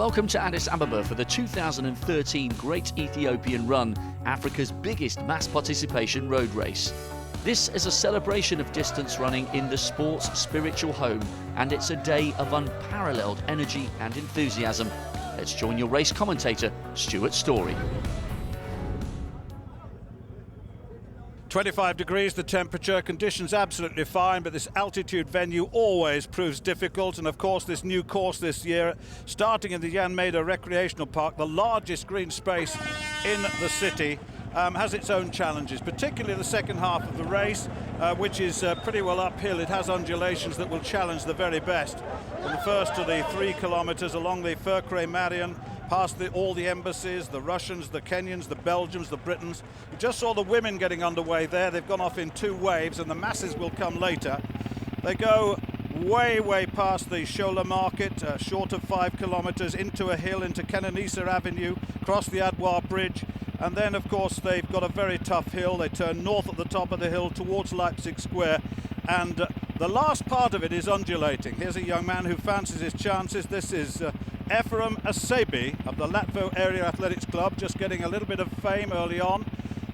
Welcome to Addis Ababa for the 2013 Great Ethiopian Run, Africa's biggest mass participation road race. This is a celebration of distance running in the sport's spiritual home, and it's a day of unparalleled energy and enthusiasm. Let's join your race commentator, Stuart Story. 25 degrees the temperature, conditions absolutely fine, but this altitude venue always proves difficult. And of course this new course this year, starting in the Jan Maeda Recreational Park, the largest green space in the city, has its own challenges, particularly the second half of the race, which is pretty well uphill. It has undulations that will challenge the very best. From the first to the 3 kilometers along the Furkre Marion, past all the embassies, the Russians, the Kenyans, the Belgians, the Britons. We just saw the women getting underway there. They've gone off in 2 waves, and the masses will come later. They go way past the Shola Market, short of 5 kilometers, into a hill, into Kenenisa Avenue, cross the Adwar Bridge, and then of course they've got a very tough hill. They turn north at the top of the hill towards Leipzig Square, and the last part of it is undulating. Here's a young man who fancies his chances. This is Ephraim Asebi of the Latvo Area Athletics Club, just getting a little bit of fame early on,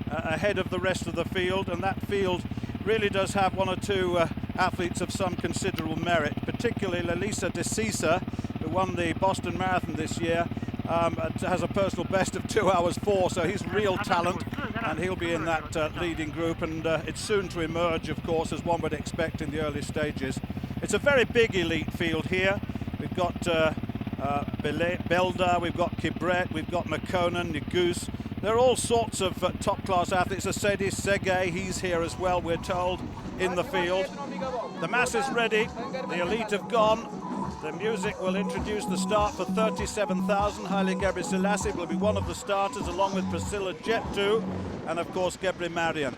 ahead of the rest of the field, and that field really does have 1 or 2 athletes of some considerable merit, particularly Lelisa Desisa, who won the Boston Marathon this year, has a personal best of 2 hours 4, so he's real talent, and he'll be in that leading group, and it's soon to emerge, of course, as one would expect in the early stages. It's a very big elite field here. We've got Belda, we've got Kibret, we've got McConan, Negus. There are all sorts of top-class athletes. Asedi Sege, he's here as well, we're told, in the field. The mass is ready, the elite have gone. The music will introduce the start for 37,000. Haile Gebrselassie will be one of the starters, along with Priscilla Jettu and, of course, Gebri Marian.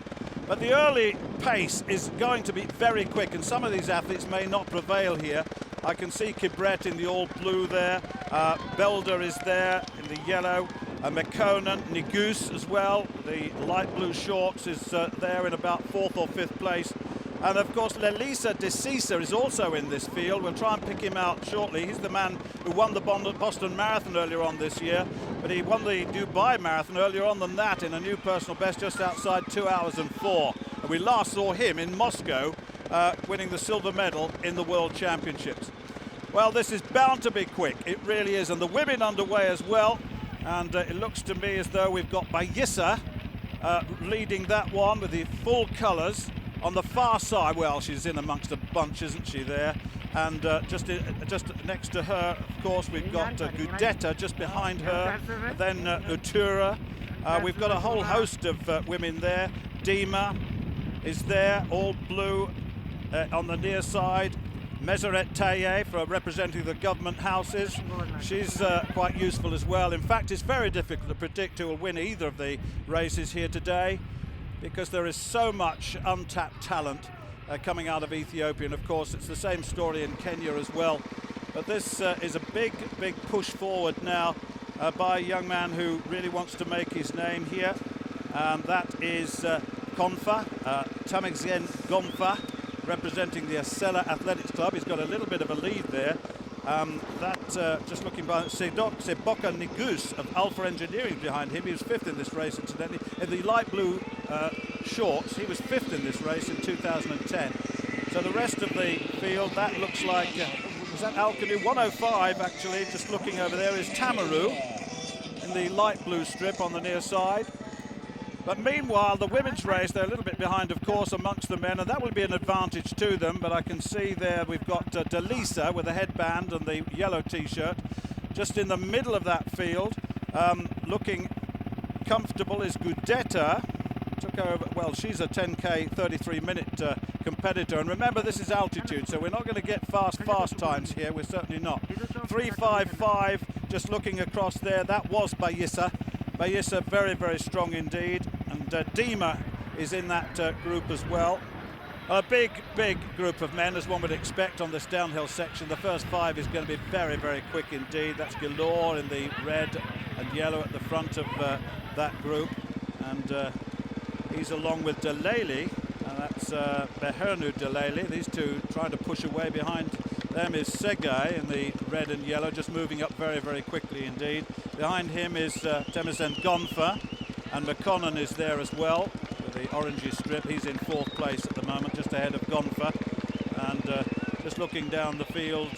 But the early pace is going to be very quick, and some of these athletes may not prevail here. I can see Kibret in the all blue there, Belda is there in the yellow, McConan, Negus as well, the light blue shorts is there in about 4th or 5th place. And of course Lelisa Desisa is also in this field. We'll try and pick him out shortly. He's the man who won the Boston Marathon earlier on this year, but he won the Dubai Marathon earlier on than that in a new personal best just outside 2 hours and 4. And we last saw him in Moscow winning the silver medal in the World Championships. Well, this is bound to be quick, it really is, and the women underway as well, and it looks to me as though we've got Bayissa leading that one with the full colours. On the far side, well, she's in amongst a bunch, isn't she, there? And just next to her, of course, we've got Gudetta just behind her, then Utura. We've got a whole host of women there. Dima is there, all blue on the near side. Meseret Taye for representing the government houses. She's quite useful as well. In fact, it's very difficult to predict who will win either of the races here today, because there is so much untapped talent coming out of Ethiopia, and of course it's the same story in Kenya as well. But this is a big push forward now by a young man who really wants to make his name here, and that is Konfa, Tamexgen Gomfa, representing the Asela Athletics Club. He's got a little bit of a lead there. Just looking by Seboka Negus of Alpha Engineering behind him. He was 5th in this race, incidentally. In the light blue shorts, he was 5th in this race in 2010. So the rest of the field, that looks like, is that Alcanu? 105, actually, just looking over there, is Tamaru in the light blue strip on the near side. But meanwhile, the women's race, they're a little bit behind, of course, amongst the men, and that will be an advantage to them. But I can see there we've got Delisa with a headband and the yellow T-shirt. Just in the middle of that field, looking comfortable is Gudetta. Took over, well, she's a 10K 33-minute competitor. And remember, this is altitude, so we're not going to get fast times here. We're certainly not. 3:55, just looking across there, that was Bayissa. Bayissa very strong indeed, and Dima is in that group as well. A big group of men, as one would expect on this downhill section. The first 5 is going to be very quick indeed. That's Galore in the red and yellow at the front of that group, and he's along with Delele, That's Behernu Delele. These two trying to push away. Behind them is Segay in the red and yellow, just moving up very, very quickly indeed. Behind him is Temesen Gonfa, and McConnon is there as well with the orangey strip. He's in 4th place at the moment, just ahead of Gonfa. And just looking down the field,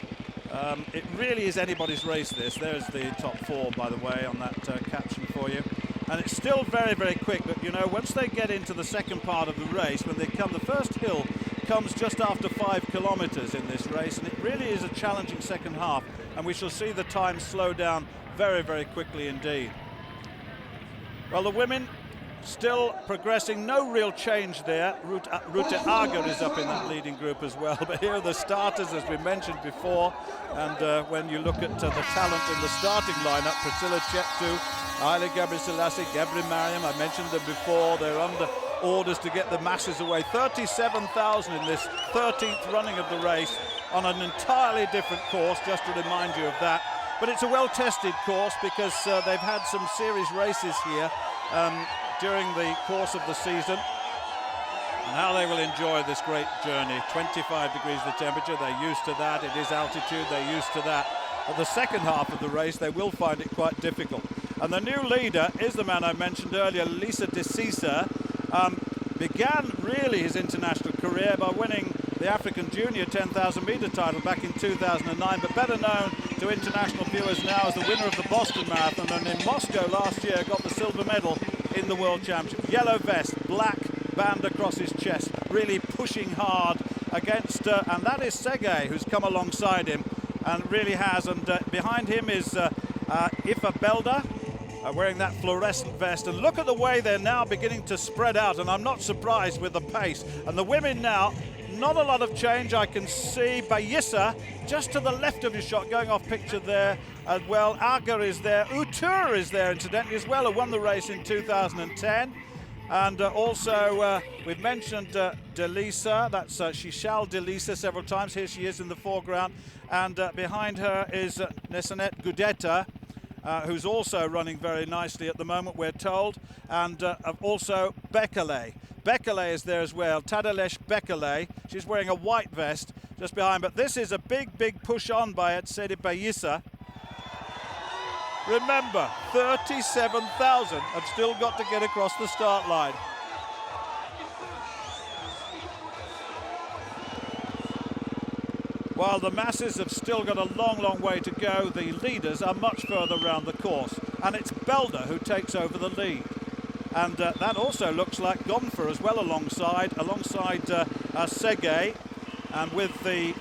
it really is anybody's race, this. There's the top 4, by the way, on that caption for you. And it's still very, very quick, but you know, once they get into the second part of the race, when they come, the first hill comes just after 5 kilometers in this race, and it really is a challenging second half, and we shall see the time slow down very, very quickly indeed. Well, the women still progressing, no real change there. Rute Ager is up in that leading group as well, but here are the starters, as we mentioned before, and when you look at the talent in the starting lineup, Priscilla Cheptu, Haile Gebrselassie, Gebri Mariam, I mentioned them before. They're under orders to get the masses away. 37,000 in this 13th running of the race on an entirely different course, just to remind you of that. But it's a well-tested course because they've had some series races here during the course of the season. And how they will enjoy this great journey. 25 degrees the temperature, they're used to that. It is altitude, they're used to that. But the second half of the race, they will find it quite difficult. And the new leader is the man I mentioned earlier, Lisa De Cisa. Began really his international career by winning the African Junior 10,000 metre title back in 2009, but better known to international viewers now as the winner of the Boston Marathon, and in Moscow last year got the silver medal in the World Championship. Yellow vest, black band across his chest, really pushing hard against, and that is Segay, who's come alongside him and really has, and behind him is Ifa Belda, wearing that fluorescent vest, and look at the way they're now beginning to spread out, and I'm not surprised with the pace. And the women now, not a lot of change. I can see Bayissa just to the left of your shot, going off picture there as well. Ager is there, Utur is there incidentally as well, who won the race in 2010. And also we've mentioned Delisa, that's Shishal Delisa several times. Here she is in the foreground, and behind her is Nesanet Gudeta, who's also running very nicely at the moment, we're told, and also Bekele. Bekele is there as well, Tadalesh Bekele. She's wearing a white vest just behind, but this is a big, big push on by Etsedi Bayissa. Remember, 37,000 have still got to get across the start line. While the masses have still got a long, long way to go, the leaders are much further round the course. And it's Belda who takes over the lead. And that also looks like Gonfa as well alongside Segay. And with the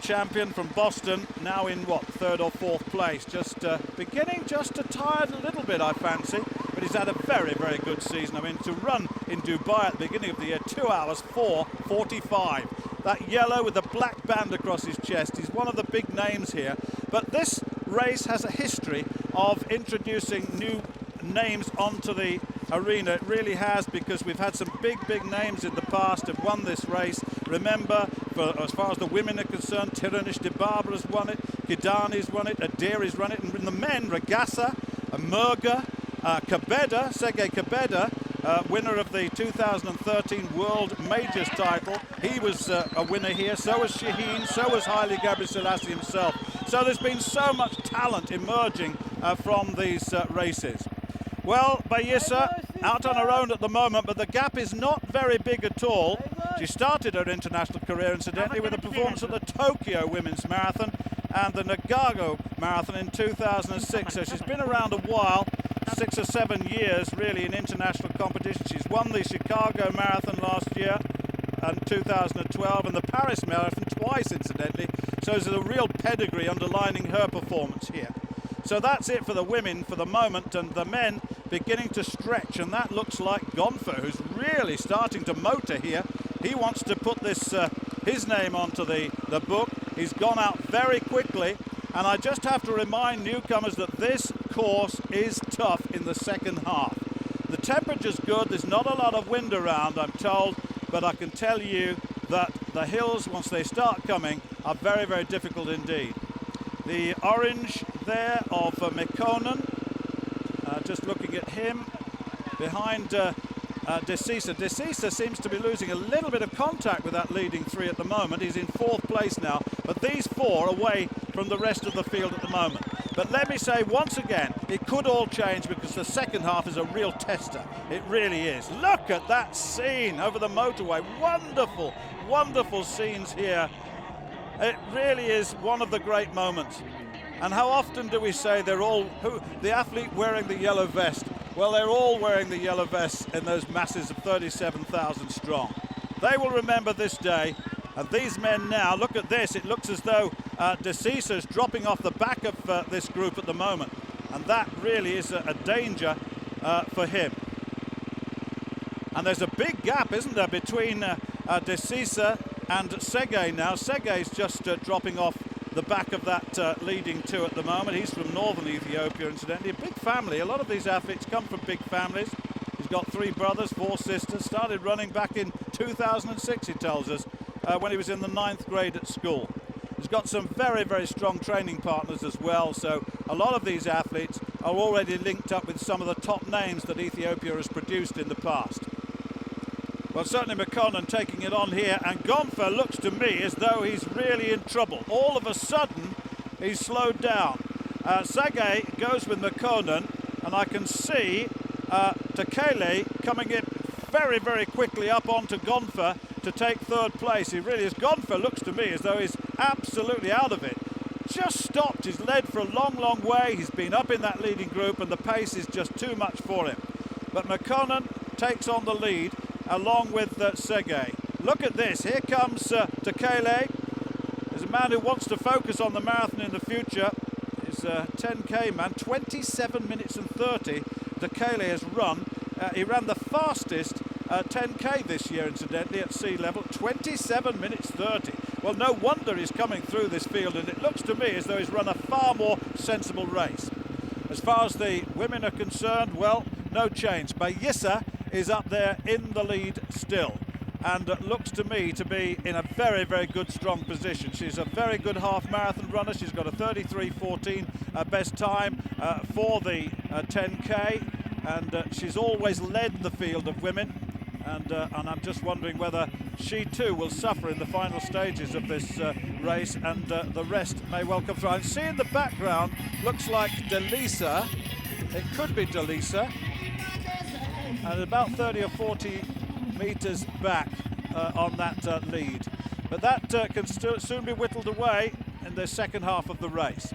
champion from Boston now in, what, 3rd or 4th place. Just beginning just to tire a little bit, I fancy. But he's had a very, very good season. I mean, to run in Dubai at the beginning of the year, 2 hours 4:45. That yellow with the black band across his chest. He's one of the big names here. But this race has a history of introducing new names onto the arena. It really has, because we've had some big, big names in the past have won this race. Remember, as far as the women are concerned, Tiranish Dibaba has won it, Kidani's won it, Adiri's run it, and in the men, Ragasa, Murga, Kabeda, Segay Kabeda, winner of the 2013 World Majors title. He was a winner here, so was Shaheen, so was Haile Gebrselassie himself. So there's been so much talent emerging from these races. Well, Bayissa out on her own at the moment, but the gap is not very big at all. She started her international career, incidentally, with a performance at the Tokyo Women's Marathon and the Nagago Marathon in 2006. So she's been around a while, 6 or 7 years really in international competition. She's won the Chicago Marathon last year and 2012 and the Paris Marathon twice, incidentally. So there's a real pedigree underlining her performance here. So that's it for the women for the moment, and the men beginning to stretch, and that looks like Gonfa, who's really starting to motor here. He wants to put this his name onto the book. He's gone out very quickly, and I just have to remind newcomers that this course is tough in the second half. The temperature's good, there's not a lot of wind around, I'm told, but I can tell you that the hills, once they start coming, are very, very difficult indeed. The orange there of McConan, just looking at him. Behind Desisa. Desisa seems to be losing a little bit of contact with that leading three at the moment. He's in 4th place now, but these four away from the rest of the field at the moment. But let me say once again, it could all change because the second half is a real tester. It really is. Look at that scene over the motorway. Wonderful, wonderful scenes here. It really is one of the great moments. And how often do we say they're all, the athlete wearing the yellow vest? Well, they're all wearing the yellow vests in those masses of 37,000 strong. They will remember this day. And these men now, look at this, it looks as though Desisa's dropping off the back of this group at the moment. And that really is a danger for him. And there's a big gap, isn't there, between Desisa and Sege now. Sege's just dropping off the back of that leading two at the moment. He's from northern Ethiopia, incidentally. A big family. A lot of these athletes come from big families. He's got 3 brothers, 4 sisters. Started running back in 2006, he tells us, when he was in the 9th grade at school. He's got some very, very strong training partners as well, so a lot of these athletes are already linked up with some of the top names that Ethiopia has produced in the past. Well, certainly McConan taking it on here, and Gonfa looks to me as though he's really in trouble. All of a sudden, he's slowed down. Sege goes with McConan, and I can see Tekele coming in very, very quickly up onto Gonfa to take 3rd place. He really is. Gonfa looks to me as though he's absolutely out of it. Just stopped. He's led for a long, long way. He's been up in that leading group, and the pace is just too much for him. But McConan takes on the lead along with Sege. Look at this. Here comes Tekele. There's a man who wants to focus on the marathon in the future. He's a 10k man. 27 minutes and 30 Tekele has run. He ran the fastest 10k this year, incidentally, at sea level. 27 minutes 30. Well, no wonder he's coming through this field, and it looks to me as though he's run a far more sensible race. As far as the women are concerned, well, no change. Bayissa is up there in the lead still, and looks to me to be in a very, very good, strong position. She's a very good half marathon runner. She's got a 33:14 best time for the 10k, and she's always led the field of women, and I'm just wondering whether she too will suffer in the final stages of this race, and the rest may well come through. And see in the background, looks like Delisa. It could be Delisa. And about 30 or 40 metres back on that lead. But that can soon be whittled away in the second half of the race.